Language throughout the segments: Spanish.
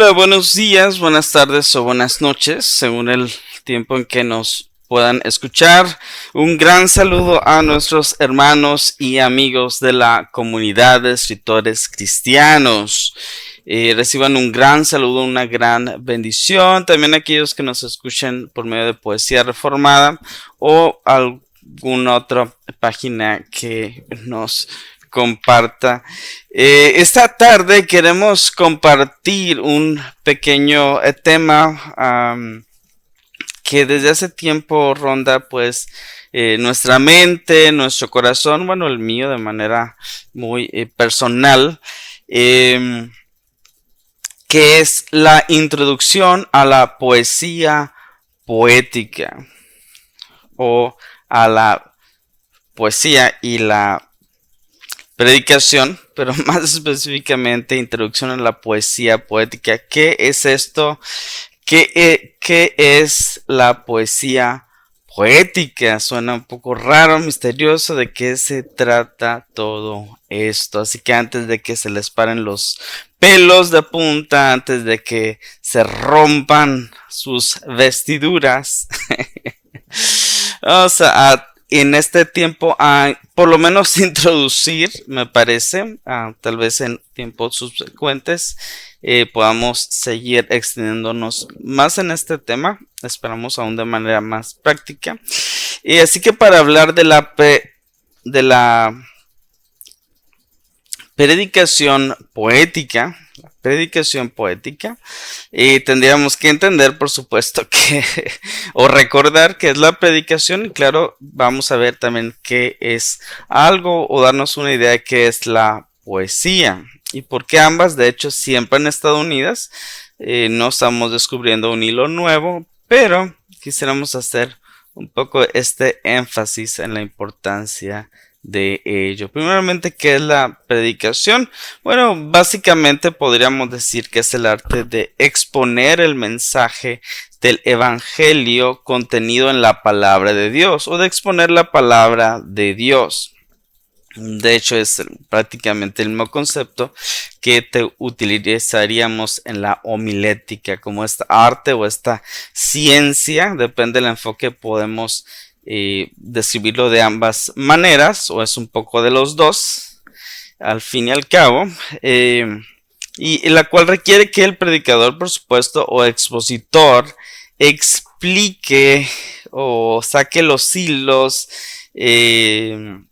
Hola, buenos días, buenas tardes o buenas noches, según el tiempo en que nos puedan escuchar. Un gran saludo a nuestros hermanos y amigos de la comunidad de escritores cristianos. Reciban un gran saludo, una gran bendición. También aquellos que nos escuchen por medio de Poesía Reformada o alguna otra página que nos comparta. Esta tarde queremos compartir un pequeño tema que desde hace tiempo ronda pues nuestra mente, nuestro corazón, bueno, el mío de manera muy personal, que es la introducción a la poesía poética o a la poesía y la predicación, pero más específicamente introducción a la poesía poética. ¿Qué es esto? ¿Qué es la poesía poética? Suena un poco raro, misterioso. ¿De qué se trata todo esto? Así que antes de que se les paren los pelos de punta, antes de que se rompan sus vestiduras, vamos a en este tiempo por lo menos introducir, me parece, tal vez en tiempos subsecuentes podamos seguir extendiéndonos más en este tema, esperamos aún de manera más práctica. Y así que para hablar de la predicación poética, tendríamos que entender, por supuesto, que o recordar qué es la predicación, y claro, vamos a ver también qué es algo o darnos una idea de qué es la poesía y por qué ambas de hecho siempre han estado unidas. No estamos descubriendo un hilo nuevo, pero quisiéramos hacer un poco este énfasis en la importancia de ello. Primeramente, ¿qué es la predicación? Bueno, básicamente podríamos decir que es el arte de exponer el mensaje del evangelio contenido en la palabra de Dios o de exponer la palabra de Dios. De hecho, es prácticamente el mismo concepto que utilizaríamos en la homilética, como esta arte o esta ciencia, depende del enfoque, podemos describirlo de ambas maneras, o es un poco de los dos, al fin y al cabo, y la cual requiere que el predicador, por supuesto, o expositor, explique o saque los hilos de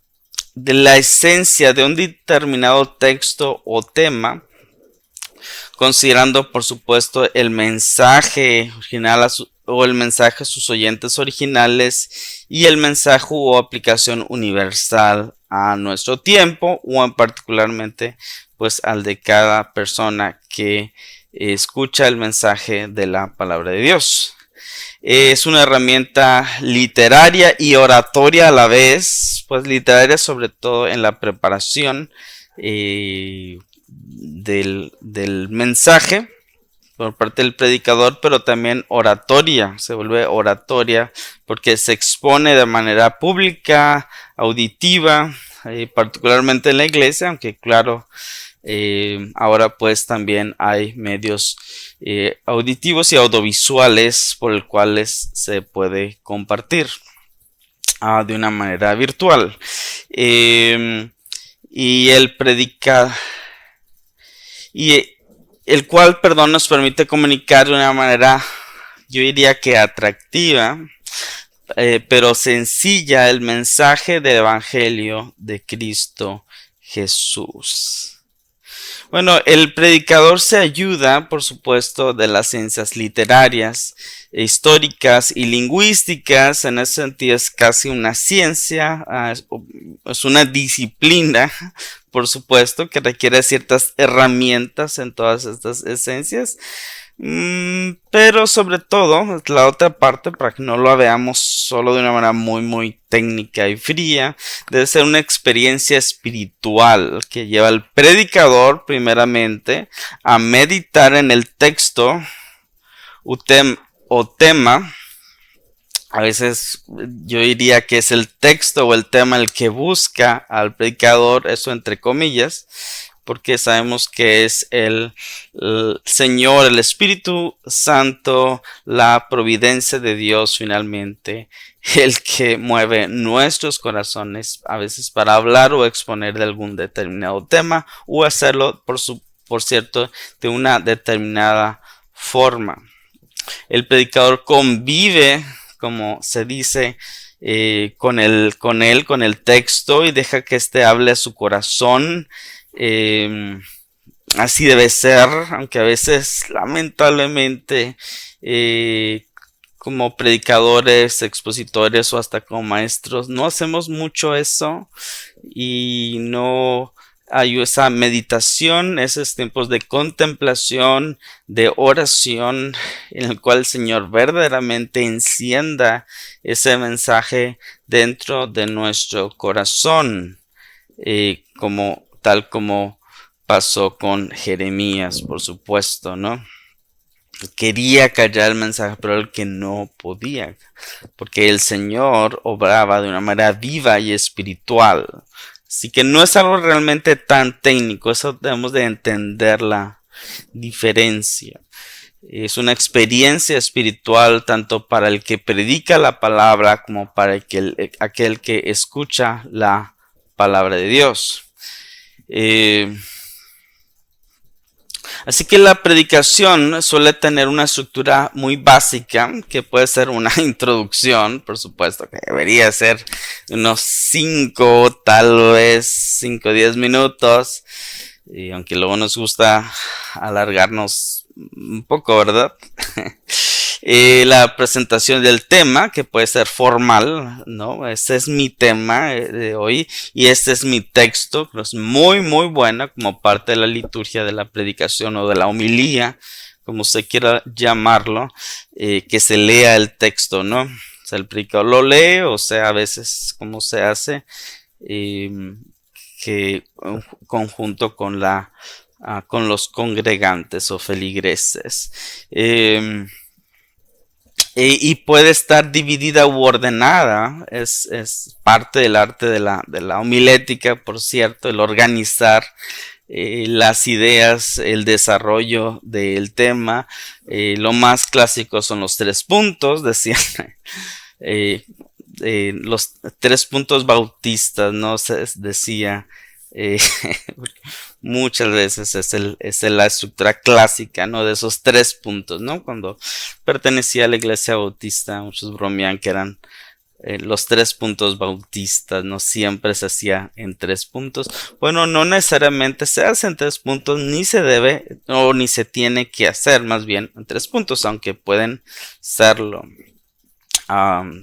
la esencia de un determinado texto o tema, considerando por supuesto el mensaje original o el mensaje a sus oyentes originales y el mensaje o aplicación universal a nuestro tiempo o en particularmente pues al de cada persona que escucha el mensaje de la palabra de Dios. Es una herramienta literaria y oratoria a la vez, pues literaria sobre todo en la preparación del mensaje por parte del predicador, pero también oratoria, se vuelve oratoria porque se expone de manera pública, auditiva, particularmente en la iglesia, aunque claro, ahora pues también hay medios auditivos y audiovisuales por los cuales se puede compartir de una manera virtual. Y el cual, nos permite comunicar de una manera, yo diría que atractiva, pero sencilla, el mensaje del Evangelio de Cristo Jesús. Bueno, el predicador se ayuda, por supuesto, de las ciencias literarias, históricas y lingüísticas. En ese sentido es casi una ciencia, es una disciplina, por supuesto, que requiere ciertas herramientas en todas estas esencias. Pero sobre todo, la otra parte, para que no lo veamos solo de una manera muy técnica y fría, debe ser una experiencia espiritual que lleva al predicador primeramente a meditar en el texto o tema. A veces yo diría que es el texto o el tema el que busca al predicador, eso entre comillas, porque sabemos que es el Señor, el Espíritu Santo, la providencia de Dios finalmente, el que mueve nuestros corazones a veces para hablar o exponer de algún determinado tema o hacerlo, por cierto, de una determinada forma. El predicador convive, como se dice, con el texto y deja que éste hable a su corazón. Así debe ser, aunque a veces lamentablemente como predicadores, expositores o hasta como maestros no hacemos mucho eso y no hay esa meditación, esos tiempos de contemplación, de oración, en el cual el Señor verdaderamente encienda ese mensaje dentro de nuestro corazón, tal como pasó con Jeremías, por supuesto, ¿no? Quería callar el mensaje, pero el que no podía, porque el Señor obraba de una manera viva y espiritual. Así que no es algo realmente tan técnico, eso debemos de entender la diferencia. Es una experiencia espiritual tanto para el que predica la palabra como para aquel que escucha la palabra de Dios. Así que la predicación suele tener una estructura muy básica, que puede ser una introducción, por supuesto, que debería ser unos 5, tal vez 5 o 10 minutos, y aunque luego nos gusta alargarnos un poco, ¿verdad? La presentación del tema, que puede ser formal, ¿no? Este es mi tema de hoy y este es mi texto, que es muy muy bueno como parte de la liturgia de la predicación o de la homilía, como usted quiera llamarlo, que se lea el texto, ¿no? O sea, el predicador lo lee, o sea, a veces como se hace, que conjunto con con los congregantes o feligreses. Y puede estar dividida u ordenada, es parte del arte de la homilética, por cierto, el organizar las ideas, el desarrollo del tema. Lo más clásico son los 3 puntos, decían, los 3 puntos bautistas, ¿no? Se decía. Muchas veces es la estructura clásica, ¿no? De esos 3 puntos, ¿no? Cuando pertenecía a la iglesia bautista, muchos bromean que eran los 3 puntos bautistas, no siempre se hacía en 3 puntos. Bueno, no necesariamente se hace en 3 puntos, ni se debe o ni se tiene que hacer, más bien en 3 puntos, aunque pueden serlo.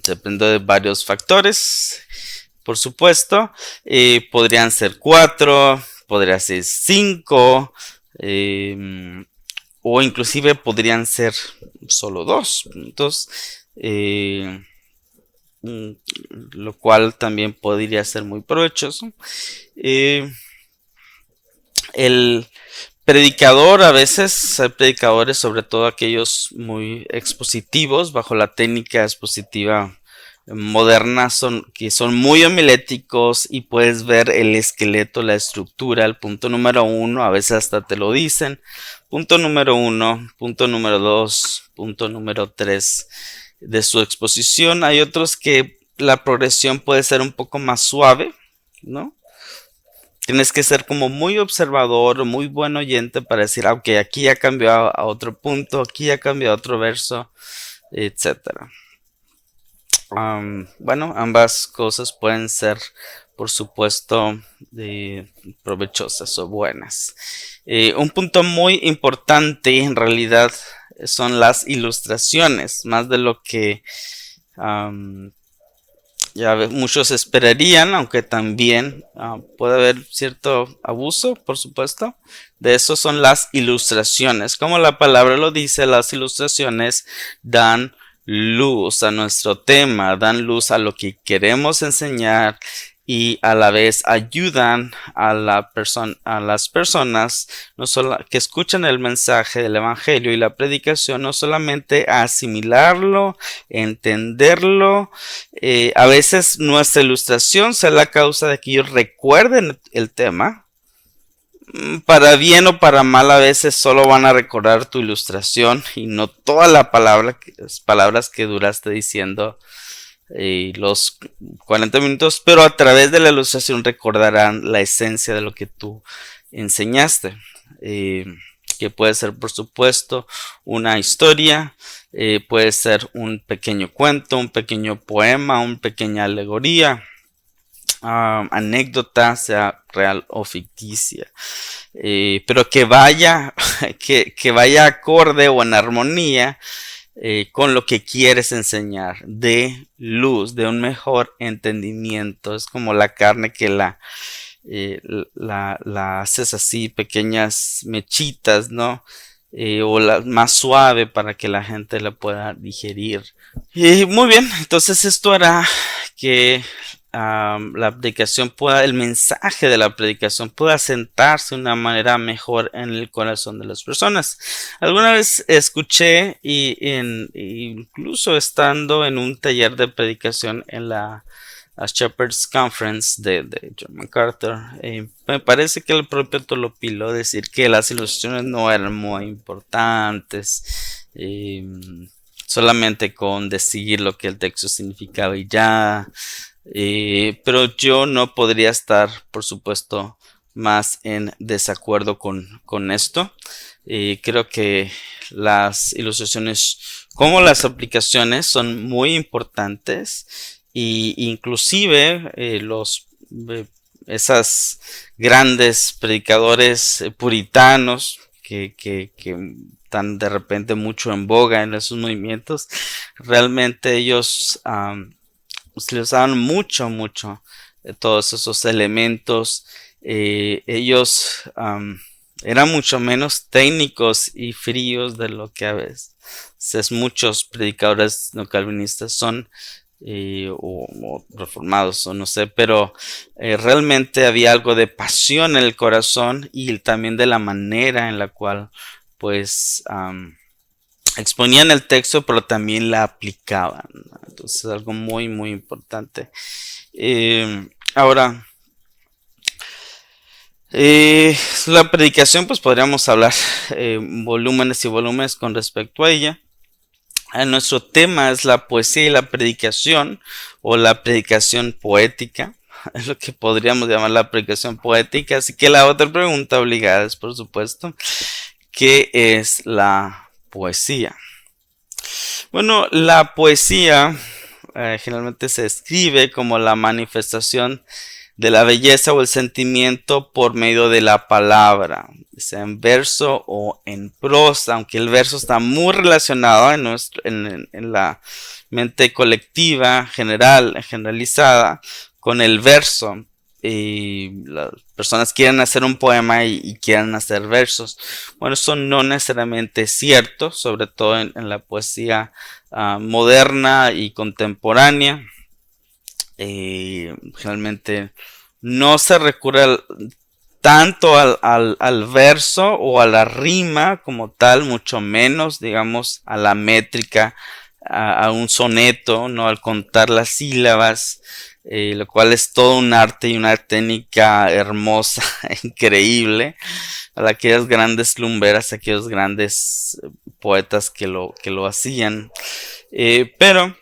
Depende de varios factores. Por supuesto, podrían ser 4, podría ser 5, o inclusive podrían ser solo 2 puntos, lo cual también podría ser muy provechoso. El predicador, a veces hay predicadores, sobre todo aquellos muy expositivos, bajo la técnica expositiva modernas, que son muy homiléticos y puedes ver el esqueleto, la estructura, el punto número 1, a veces hasta te lo dicen, punto número 1, punto número 2, punto número 3 de su exposición. Hay otros que la progresión puede ser un poco más suave, ¿no? Tienes que ser como muy observador, muy buen oyente para decir, ok, aquí ya cambió a otro punto, aquí ya cambió a otro verso, etcétera. Bueno, ambas cosas pueden ser, por supuesto, provechosas o buenas. Un punto muy importante en realidad son las ilustraciones, más de lo que ya muchos esperarían, aunque también puede haber cierto abuso, por supuesto. De eso son las ilustraciones. Como la palabra lo dice, las ilustraciones dan luz a nuestro tema, dan luz a lo que queremos enseñar y a la vez ayudan a las personas no solo que escuchan el mensaje del evangelio y la predicación, no solamente a asimilarlo, entenderlo. A veces nuestra ilustración sea la causa de que ellos recuerden el tema, Para bien o para mal, a veces solo van a recordar tu ilustración y no toda la palabra, las palabras que duraste diciendo los 40 minutos, pero a través de la ilustración recordarán la esencia de lo que tú enseñaste. Eh, que puede ser, por supuesto, una historia, puede ser un pequeño cuento, un pequeño poema, una pequeña alegoría, anécdota, sea real o ficticia, pero que vaya, que vaya acorde o en armonía con lo que quieres enseñar, de luz, de un mejor entendimiento. Es como la carne que la haces así, pequeñas mechitas, ¿no? O la más suave para que la gente la pueda digerir. Y muy bien, entonces esto hará que la predicación pueda, el mensaje de la predicación pueda sentarse de una manera mejor en el corazón de las personas. Alguna vez escuché incluso estando en un taller de predicación en la Shepherd's Conference de John MacArthur, me parece que el propio Tolopilo decir que las ilustraciones no eran muy importantes, solamente con decir lo que el texto significaba y ya. Pero yo no podría estar, por supuesto, más en desacuerdo con esto. Creo que las ilustraciones como las aplicaciones son muy importantes y inclusive esas grandes predicadores puritanos que están de repente mucho en boga en esos movimientos, realmente ellos utilizaban mucho todos esos elementos. Ellos eran mucho menos técnicos y fríos de lo que a veces muchos predicadores no calvinistas son, o reformados, o no sé, pero realmente había algo de pasión en el corazón y también de la manera en la cual pues exponían el texto, pero también la aplicaban. Entonces, algo muy importante. Ahora, la predicación, pues podríamos hablar volúmenes y volúmenes con respecto a ella. Nuestro tema es la poesía y la predicación, o la predicación poética. Es lo que podríamos llamar la predicación poética. Así que la otra pregunta obligada es, por supuesto, ¿qué es la poesía? Bueno, la poesía generalmente se escribe como la manifestación de la belleza o el sentimiento por medio de la palabra, sea en verso o en prosa, aunque el verso está muy relacionado en la mente colectiva, generalizada, con el verso. Y las personas quieren hacer un poema y quieren hacer versos. Bueno, eso no necesariamente es cierto, sobre todo en la poesía moderna y contemporánea. Generalmente no se recurre tanto al verso o a la rima como tal, mucho menos, digamos, a la métrica, a un soneto, ¿no? Al contar las sílabas, lo cual es todo un arte y una técnica hermosa, increíble, a aquellas grandes lumberas, aquellos grandes poetas que lo hacían, pero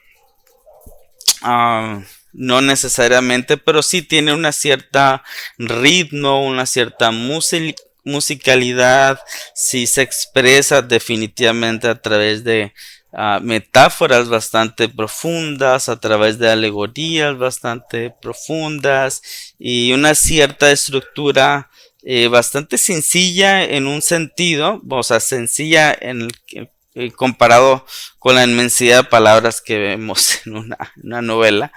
no necesariamente, pero sí tiene una cierta ritmo, una cierta musicalidad, sí se expresa definitivamente a través de metáforas bastante profundas, a través de alegorías bastante profundas y una cierta estructura bastante sencilla en un sentido, o sea, sencilla comparado con la inmensidad de palabras que vemos en una novela,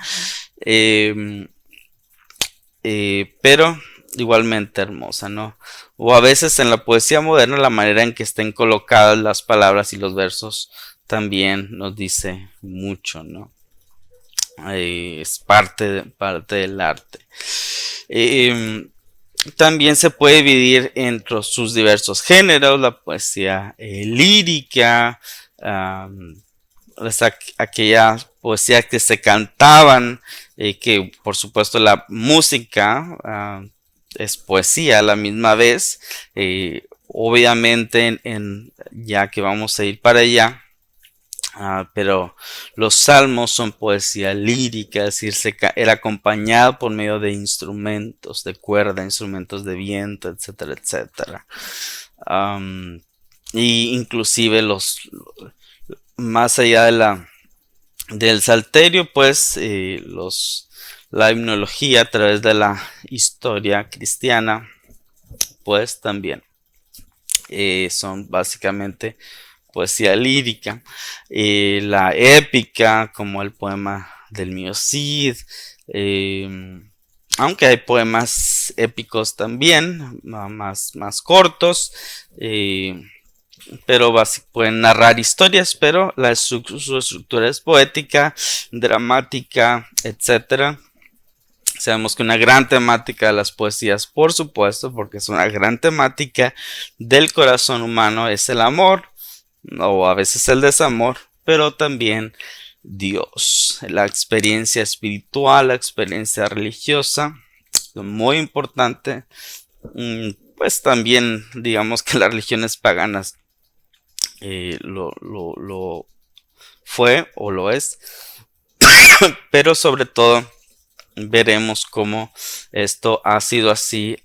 pero igualmente hermosa, ¿no? O a veces en la poesía moderna la manera en que estén colocadas las palabras y los versos también nos dice mucho, ¿no? Es parte del arte. También se puede dividir entre sus diversos géneros, la poesía lírica, aquella poesía que se cantaban, que por supuesto la música es poesía a la misma vez. Obviamente, ya que vamos a ir para allá, pero los salmos son poesía lírica, es decir, era acompañado por medio de instrumentos de cuerda, instrumentos de viento, etcétera, etcétera. Y inclusive más allá del salterio, pues la himnología a través de la historia cristiana, pues también son básicamente poesía lírica. La épica, como el poema del mío Cid, aunque hay poemas épicos también, más cortos, pero pueden narrar historias, pero su estructura es poética, dramática, etcétera. Sabemos que una gran temática de las poesías, por supuesto, porque es una gran temática del corazón humano, es el amor, o a veces el desamor, pero también Dios, la experiencia espiritual, la experiencia religiosa, muy importante. Pues también digamos que las religiones paganas lo fue o lo es, pero sobre todo veremos cómo esto ha sido así,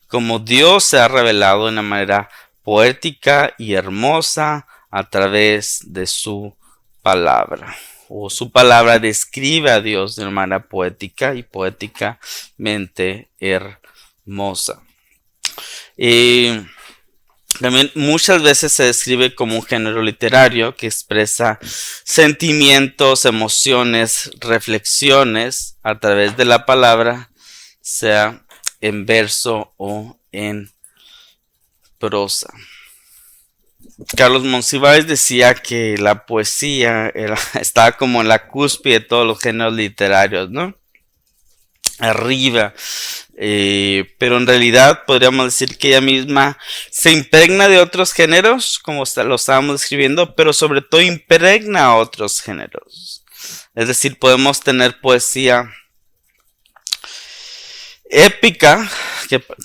como Dios se ha revelado de una manera poética y hermosa a través de su palabra, o su palabra describe a Dios de una manera poética y poéticamente hermosa. También muchas veces se describe como un género literario que expresa sentimientos, emociones, reflexiones a través de la palabra, sea en verso o en prosa. Carlos Monsiváis decía que la poesía estaba como en la cúspide de todos los géneros literarios, ¿no? Arriba. Pero en realidad podríamos decir que ella misma se impregna de otros géneros, como lo estábamos describiendo, pero sobre todo impregna a otros géneros. Es decir, podemos tener poesía épica,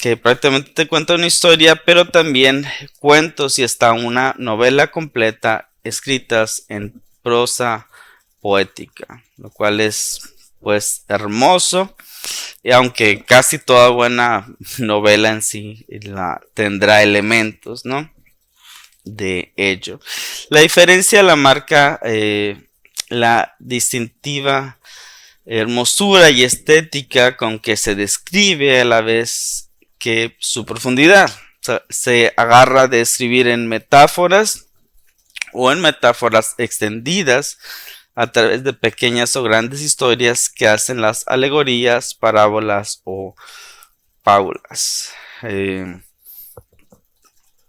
que prácticamente te cuenta una historia, pero también cuentos y hasta una novela completa escritas en prosa poética, lo cual es pues hermoso. Y aunque casi toda buena novela en sí tendrá elementos, ¿no?, de ello. La diferencia la marca la distintiva hermosura y estética con que se describe, a la vez que su profundidad. O sea, se agarra de escribir en metáforas o en metáforas extendidas a través de pequeñas o grandes historias que hacen las alegorías, parábolas o fábulas.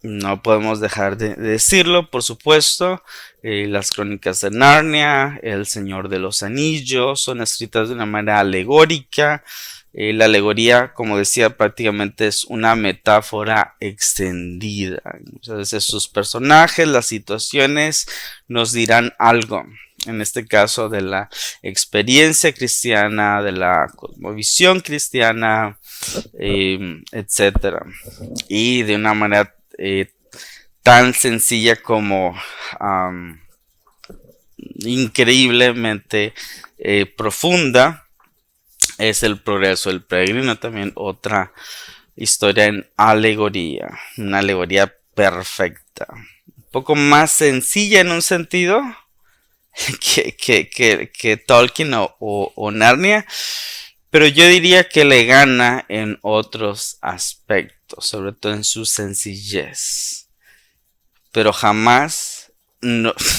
No podemos dejar de decirlo, por supuesto. Las crónicas de Narnia, El Señor de los Anillos, son escritas de una manera alegórica. La alegoría, como decía, prácticamente es una metáfora extendida. Muchas veces sus personajes, las situaciones nos dirán algo. En este caso, de la experiencia cristiana, de la cosmovisión cristiana, etcétera. Y de una manera tan sencilla como increíblemente profunda es El Progreso del Peregrino, también otra historia en alegoría, una alegoría perfecta, un poco más sencilla en un sentido que Tolkien o Narnia, pero yo diría que le gana en otros aspectos, sobre todo en su sencillez, pero jamás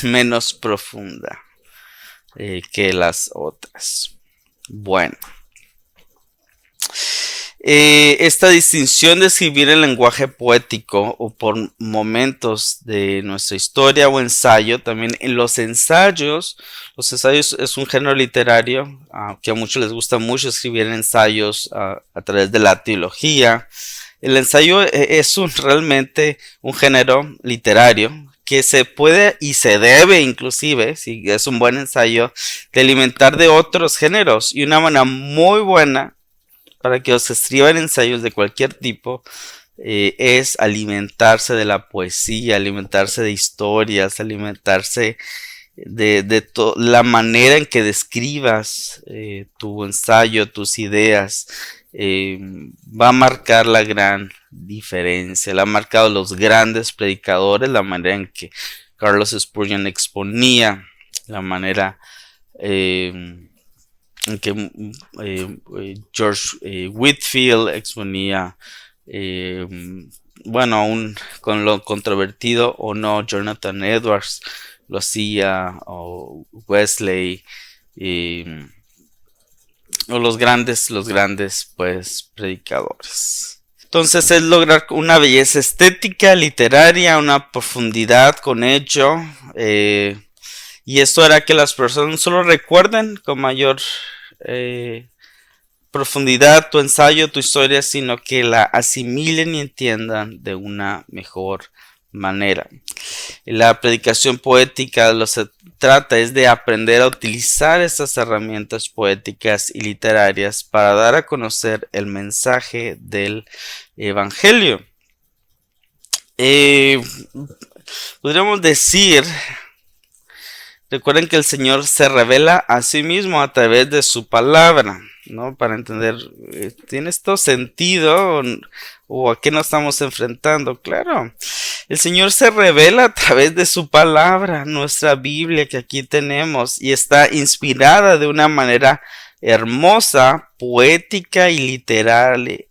menos profunda que las otras. Bueno, esta distinción de escribir el lenguaje poético o por momentos de nuestra historia o ensayo, también en los ensayos es un género literario que a muchos les gusta mucho escribir ensayos a través de la teología. El ensayo es realmente un género literario que se puede y se debe, inclusive, si es un buen ensayo, de alimentar de otros géneros, y una manera muy buena para que los que escriban ensayos de cualquier tipo es alimentarse de la poesía, alimentarse de historias, alimentarse de la manera en que describas tu ensayo, tus ideas, va a marcar la gran diferencia. La ha marcado los grandes predicadores, la manera en que Carlos Spurgeon exponía, la manera en que George Whitefield exponía, bueno, aún con lo controvertido o no, Jonathan Edwards lo hacía, o Wesley, o los grandes pues predicadores. Entonces es lograr una belleza estética, literaria, una profundidad con ello, y esto hará que las personas no solo recuerden con mayor profundidad tu ensayo, tu historia, sino que la asimilen y entiendan de una mejor manera. La predicación poética lo se trata es de aprender a utilizar estas herramientas poéticas y literarias para dar a conocer el mensaje del Evangelio. Podríamos decir, recuerden que el Señor se revela a sí mismo a través de su palabra, ¿no? Para entender, ¿tiene esto sentido o a qué nos estamos enfrentando? Claro, el Señor se revela a través de su palabra, nuestra Biblia que aquí tenemos, y está inspirada de una manera hermosa, poética y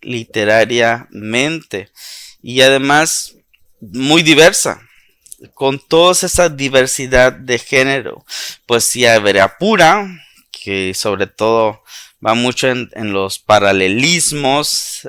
literariamente, y además muy diversa, con toda esa diversidad de género. Poesía hebrea pura, que sobre todo va mucho en los paralelismos,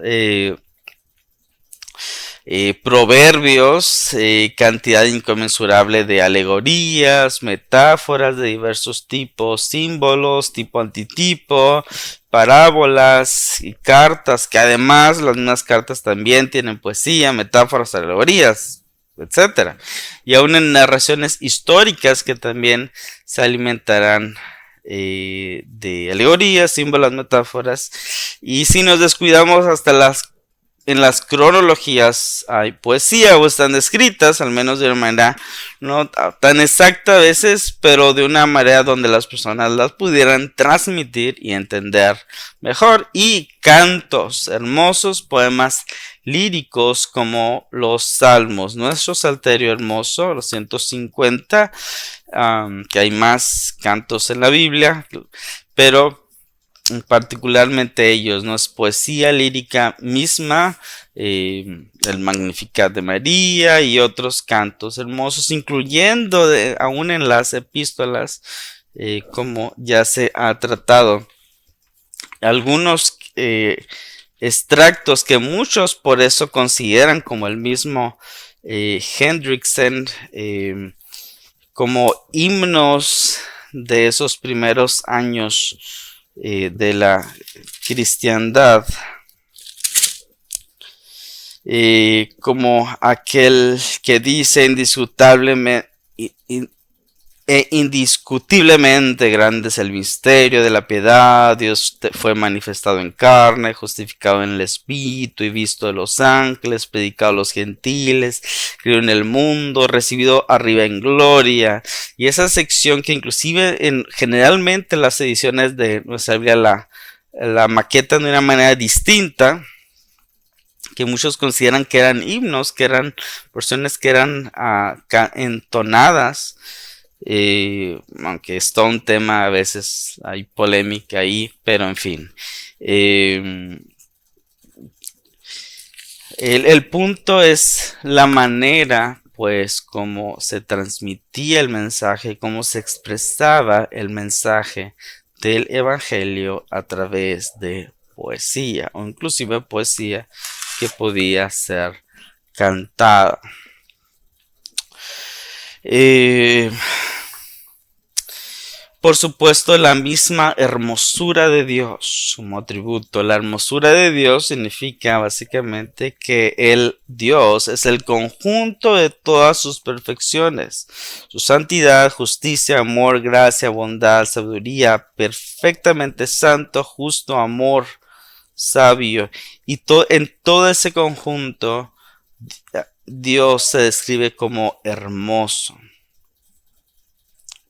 proverbios, cantidad inconmensurable de alegorías, metáforas de diversos tipos, símbolos, tipo antitipo, parábolas y cartas, que además las mismas cartas también tienen poesía, metáforas, alegorías, etcétera, y aún en narraciones históricas que también se alimentarán de alegorías, símbolos, metáforas, y si nos descuidamos hasta en las cronologías hay poesía o están descritas, al menos de una manera no tan exacta a veces, pero de una manera donde las personas las pudieran transmitir y entender mejor. Y cantos hermosos, poemas líricos como los salmos. Nuestro Salterio hermoso, los 150, que hay más cantos en la Biblia, pero particularmente ellos, ¿no? Es poesía lírica misma, el Magnificat de María y otros cantos hermosos, incluyendo aún en las epístolas, como ya se ha tratado, algunos extractos que muchos por eso consideran, como el mismo Hendrickson, como himnos de esos primeros años de la cristiandad, como aquel que dice indiscutiblemente grande es el misterio de la piedad, Dios fue manifestado en carne, justificado en el Espíritu y visto de los ángeles, predicado a los gentiles, creído en el mundo, recibido arriba en gloria. Y esa sección que inclusive generalmente las ediciones de nuestra Biblia la maquetan de una manera distinta, que muchos consideran que eran himnos, que eran porciones que eran entonadas. Aunque es todo un tema, a veces hay polémica ahí, pero en fin, el punto es la manera pues como se transmitía el mensaje, cómo se expresaba el mensaje del Evangelio a través de poesía, o inclusive poesía que podía ser cantada. Por supuesto, la misma hermosura de Dios como atributo. La hermosura de Dios significa básicamente que el Dios es el conjunto de todas sus perfecciones. Su santidad, justicia, amor, gracia, bondad, sabiduría, perfectamente santo, justo, amor, sabio. Y en todo ese conjunto, Dios se describe como hermoso.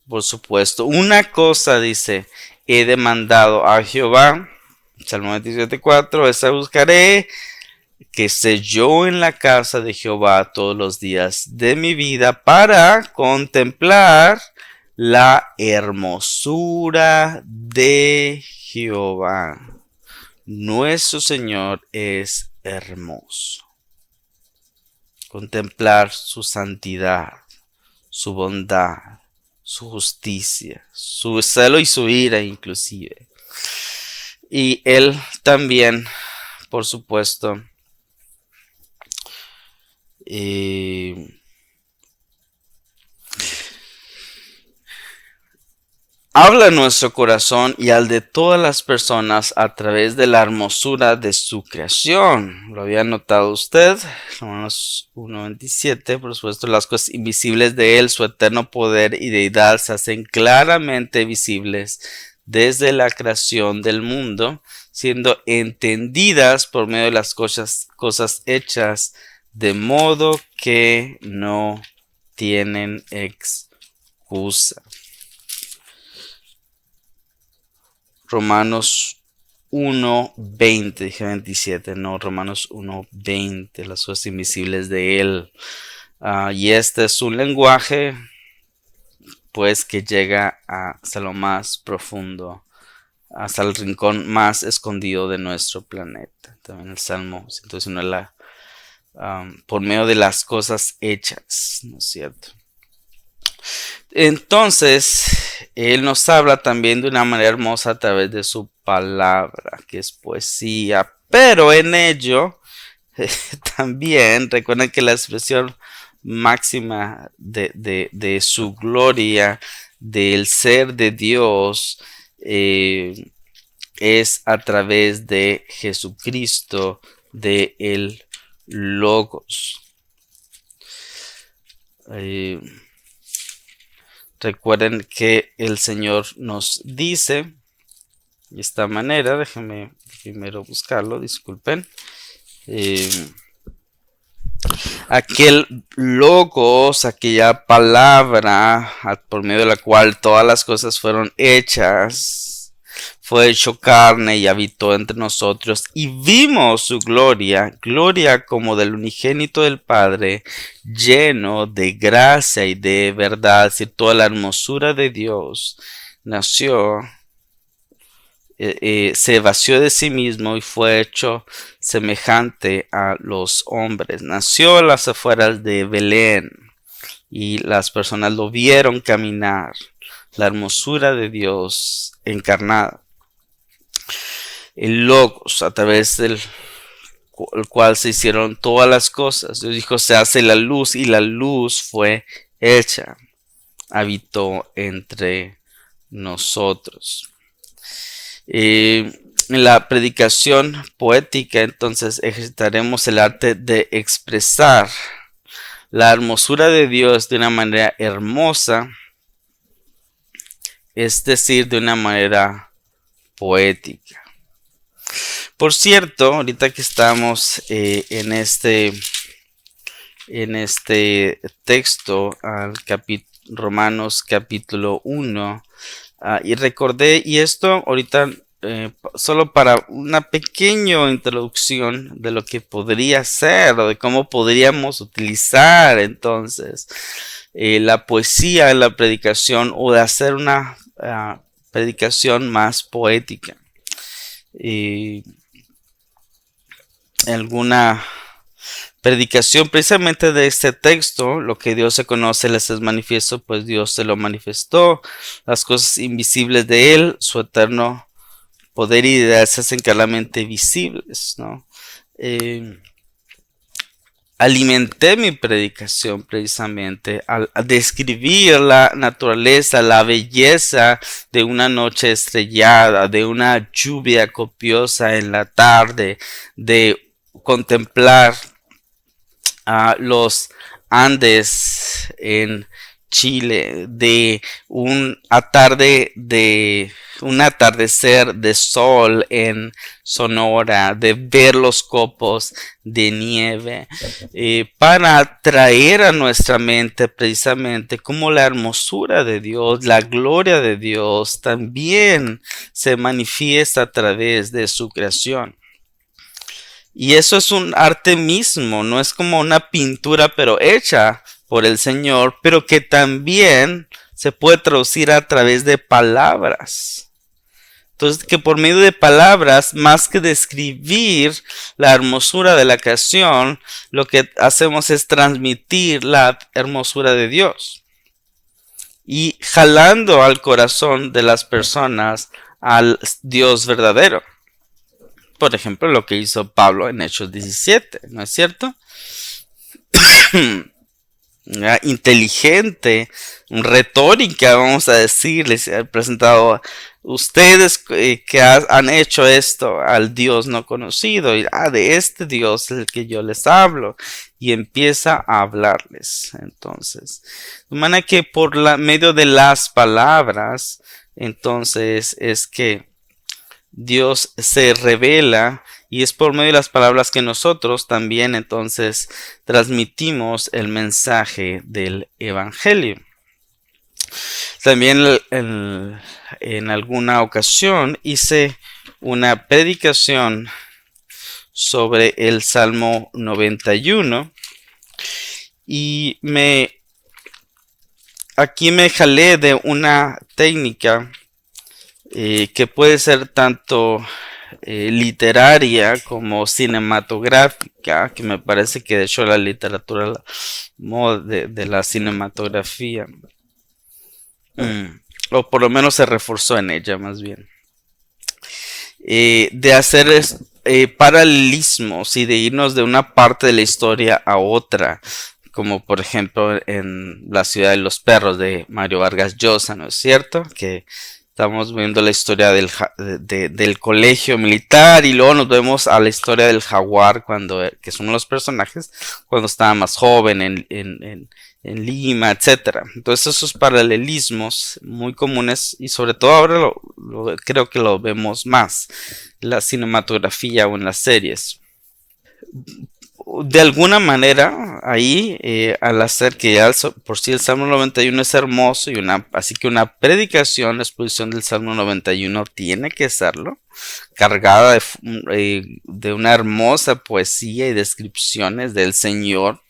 Por supuesto, una cosa dice, he demandado a Jehová, Salmo 27:4, esa buscaré, que esté yo en la casa de Jehová todos los días de mi vida para contemplar la hermosura de Jehová. Nuestro Señor es hermoso. Contemplar su santidad, su bondad, su justicia, su celo y su ira inclusive. Y Él también, por supuesto, habla en nuestro corazón y al de todas las personas a través de la hermosura de su creación. ¿Lo había notado usted? Romanos 1:27, por supuesto, las cosas invisibles de Él, su eterno poder y deidad se hacen claramente visibles desde la creación del mundo, siendo entendidas por medio de las cosas hechas, de modo que no tienen excusa. Romanos 1:20, dije 27, no, Romanos 1:20, las cosas invisibles de Él. Y este es un lenguaje, pues, que llega hasta lo más profundo, hasta el rincón más escondido de nuestro planeta. También el Salmo 119, por medio de las cosas hechas, ¿no es cierto? Entonces, Él nos habla también de una manera hermosa a través de su palabra, que es poesía, pero en ello también recuerden que la expresión máxima de su gloria, del ser de Dios, es a través de Jesucristo, de el Logos. Recuerden que el Señor nos dice de esta manera, déjenme primero buscarlo, disculpen. Aquel logos, aquella palabra por medio de la cual todas las cosas fueron hechas, fue hecho carne y habitó entre nosotros y vimos su gloria, gloria como del unigénito del Padre, lleno de gracia y de verdad. Es decir, toda la hermosura de Dios nació, se vació de sí mismo y fue hecho semejante a los hombres. Nació a las afueras de Belén y las personas lo vieron caminar, la hermosura de Dios encarnada. El Logos, a través del cual se hicieron todas las cosas. Dios dijo, se hace la luz, y la luz fue hecha, habitó entre nosotros. En la predicación poética, entonces, ejercitaremos el arte de expresar la hermosura de Dios de una manera hermosa, es decir, de una manera poética. Por cierto, ahorita que estamos en este texto, Romanos capítulo 1, y recordé, y esto ahorita solo para una pequeña introducción de lo que podría ser o de cómo podríamos utilizar entonces la poesía en la predicación, o de hacer una predicación más poética. Alguna predicación precisamente de este texto, lo que Dios se conoce les es manifiesto, pues Dios se lo manifestó, las cosas invisibles de Él, su eterno poder y deidad se hacen claramente visibles, ¿no? Alimenté mi predicación precisamente al describir la naturaleza, la belleza de una noche estrellada, de una lluvia copiosa en la tarde, de contemplar a los Andes en Chile, de un atardecer de sol en Sonora, de ver los copos de nieve, para traer a nuestra mente precisamente como la hermosura de Dios, la gloria de Dios también se manifiesta a través de su creación. Y eso es un arte mismo, no es como una pintura pero hecha por el Señor, pero que también se puede traducir a través de palabras. Entonces, que por medio de palabras, más que describir la hermosura de la creación, lo que hacemos es transmitir la hermosura de Dios. Y jalando al corazón de las personas al Dios verdadero. Por ejemplo, lo que hizo Pablo en Hechos 17, ¿no es cierto? Inteligente, retórica, vamos a decirles, he presentado ustedes que han hecho esto al Dios no conocido, y de este Dios es el que yo les hablo, y empieza a hablarles. Entonces, de manera que por medio de las palabras, entonces es que Dios se revela, y es por medio de las palabras que nosotros también entonces transmitimos el mensaje del Evangelio. También en alguna ocasión hice una predicación sobre el Salmo 91 y aquí me jalé de una técnica que puede ser tanto literaria como cinematográfica, que me parece que de hecho la literatura de la cinematografía, o por lo menos se reforzó en ella más bien, de hacer paralelismos y de irnos de una parte de la historia a otra, como por ejemplo en La ciudad de los perros de Mario Vargas Llosa, ¿no es cierto? Que estamos viendo la historia del colegio militar y luego nos vemos a la historia del jaguar, que son los personajes cuando estaba más joven en Lima, etcétera. Entonces esos paralelismos muy comunes y sobre todo ahora creo que lo vemos más en la cinematografía o en las series. De alguna manera, ahí, al hacer que ya por sí el Salmo 91 es hermoso, así que una predicación, la exposición del Salmo 91 tiene que serlo, cargada de una hermosa poesía y descripciones del Señor,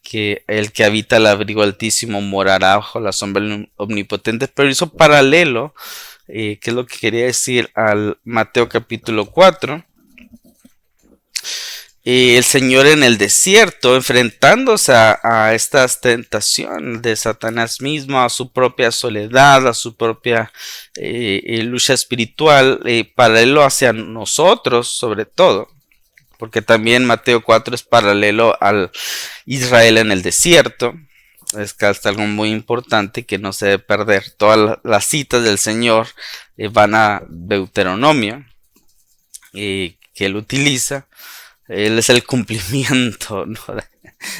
que el que habita el abrigo altísimo morará bajo la sombra del omnipotente, pero hizo paralelo, que es lo que quería decir, al Mateo capítulo 4. El Señor en el desierto, enfrentándose a estas tentaciones de Satanás mismo, a su propia soledad, a su propia lucha espiritual, paralelo hacia nosotros sobre todo, porque también Mateo 4 es paralelo al Israel en el desierto. Es que hasta algo muy importante que no se debe perder. Todas las citas del Señor van a Deuteronomio, que él utiliza. Él es el cumplimiento, ¿no?,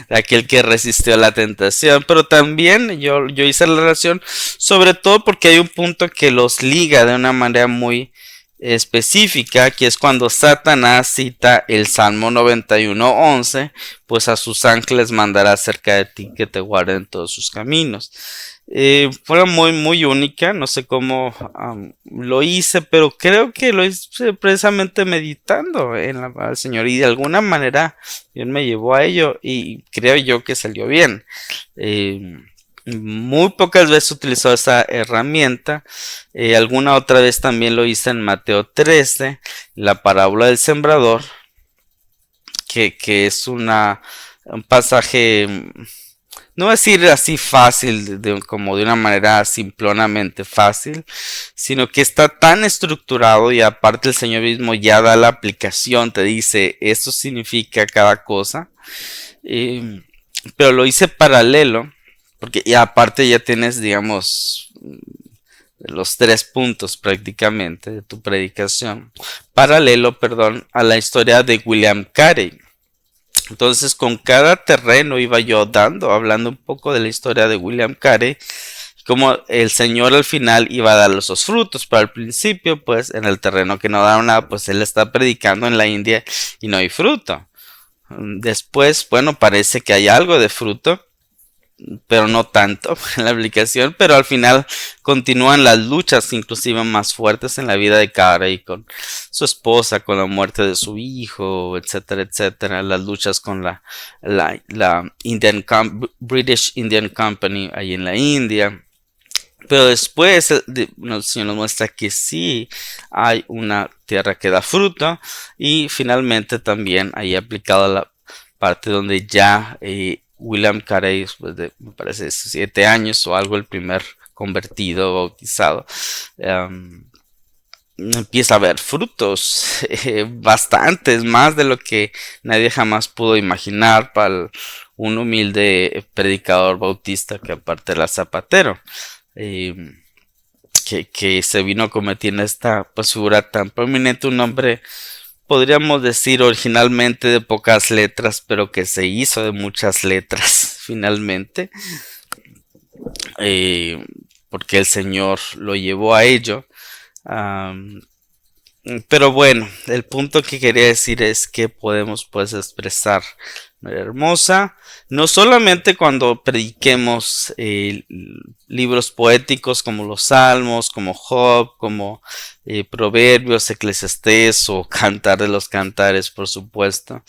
de aquel que resistió a la tentación. Pero también yo hice la relación, sobre todo porque hay un punto que los liga de una manera muy específica, que es cuando Satanás cita el Salmo 91:11, pues a sus ángeles mandará cerca de ti que te guarden todos sus caminos. Fue muy única, no sé cómo lo hice, pero creo que lo hice precisamente meditando en al Señor, y de alguna manera Dios me llevó a ello y creo yo que salió bien. Muy pocas veces utilizó esa herramienta. Alguna otra vez también lo hice en Mateo 13, la parábola del sembrador, que es un pasaje, no voy a decir así fácil, como de una manera simplonamente fácil, sino que está tan estructurado, y aparte el Señor mismo ya da la aplicación, te dice esto significa cada cosa, pero lo hice paralelo, porque y aparte ya tienes, digamos, los 3 puntos prácticamente de tu predicación, paralelo, perdón, a la historia de William Carey. Entonces, con cada terreno iba yo hablando un poco de la historia de William Carey, como el Señor al final iba a dar esos frutos, pero al principio, pues, en el terreno que no daba nada, pues él está predicando en la India y no hay fruto. Después, bueno, parece que hay algo de fruto, pero no tanto en la aplicación, pero al final continúan las luchas inclusive más fuertes en la vida de Carey con su esposa, con la muerte de su hijo, etcétera, etcétera, las luchas con la British Indian Company ahí en la India. Pero después el Señor nos muestra que sí hay una tierra que da fruto, y finalmente también ahí aplicada la parte donde ya William Carey, después de, me parece, 7 años o algo, el primer convertido, bautizado, empieza a ver frutos, bastantes, más de lo que nadie jamás pudo imaginar para un humilde predicador bautista que aparte era zapatero. eh, que se vino a convertir en esta pues, figura tan prominente, un hombre, podríamos decir, originalmente de pocas letras, pero que se hizo de muchas letras finalmente, eh, porque el Señor lo llevó a ello. Um, pero bueno, el punto que quería decir es que podemos pues expresar María Hermosa, no solamente cuando prediquemos libros poéticos como los Salmos, como Job, como Proverbios, Eclesiastés o Cantar de los Cantares, por supuesto,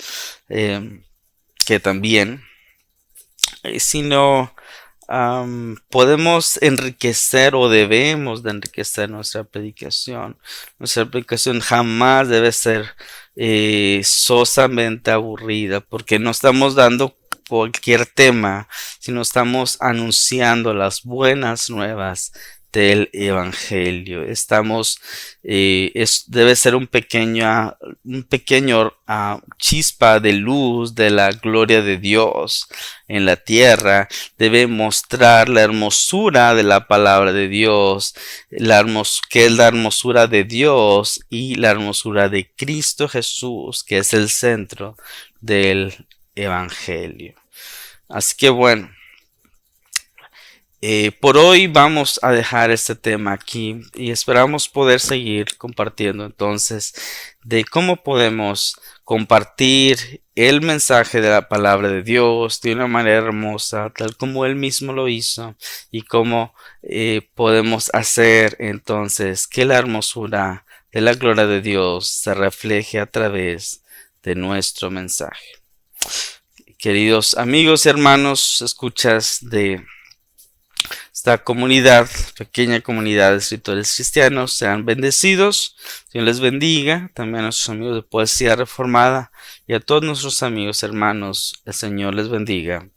que también, sino podemos enriquecer o debemos de enriquecer nuestra predicación. Nuestra predicación jamás debe ser sosamente aburrida, porque no estamos dando cualquier tema, sino estamos anunciando las buenas nuevas del Evangelio. Estamos, debe ser un pequeño chispa de luz de la gloria de Dios en la tierra. Debe mostrar la hermosura de la palabra de Dios, que es la hermosura de Dios y la hermosura de Cristo Jesús, que es el centro del Evangelio. Así que bueno, por hoy vamos a dejar este tema aquí y esperamos poder seguir compartiendo entonces de cómo podemos compartir el mensaje de la palabra de Dios de una manera hermosa, tal como Él mismo lo hizo, y cómo podemos hacer entonces que la hermosura de la gloria de Dios se refleje a través de nuestro mensaje. Queridos amigos y hermanos, escuchas de esta comunidad, pequeña comunidad de escritores cristianos, sean bendecidos, Dios les bendiga, también a nuestros amigos de Poesía Reformada y a todos nuestros amigos hermanos, el Señor les bendiga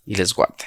y les guarde.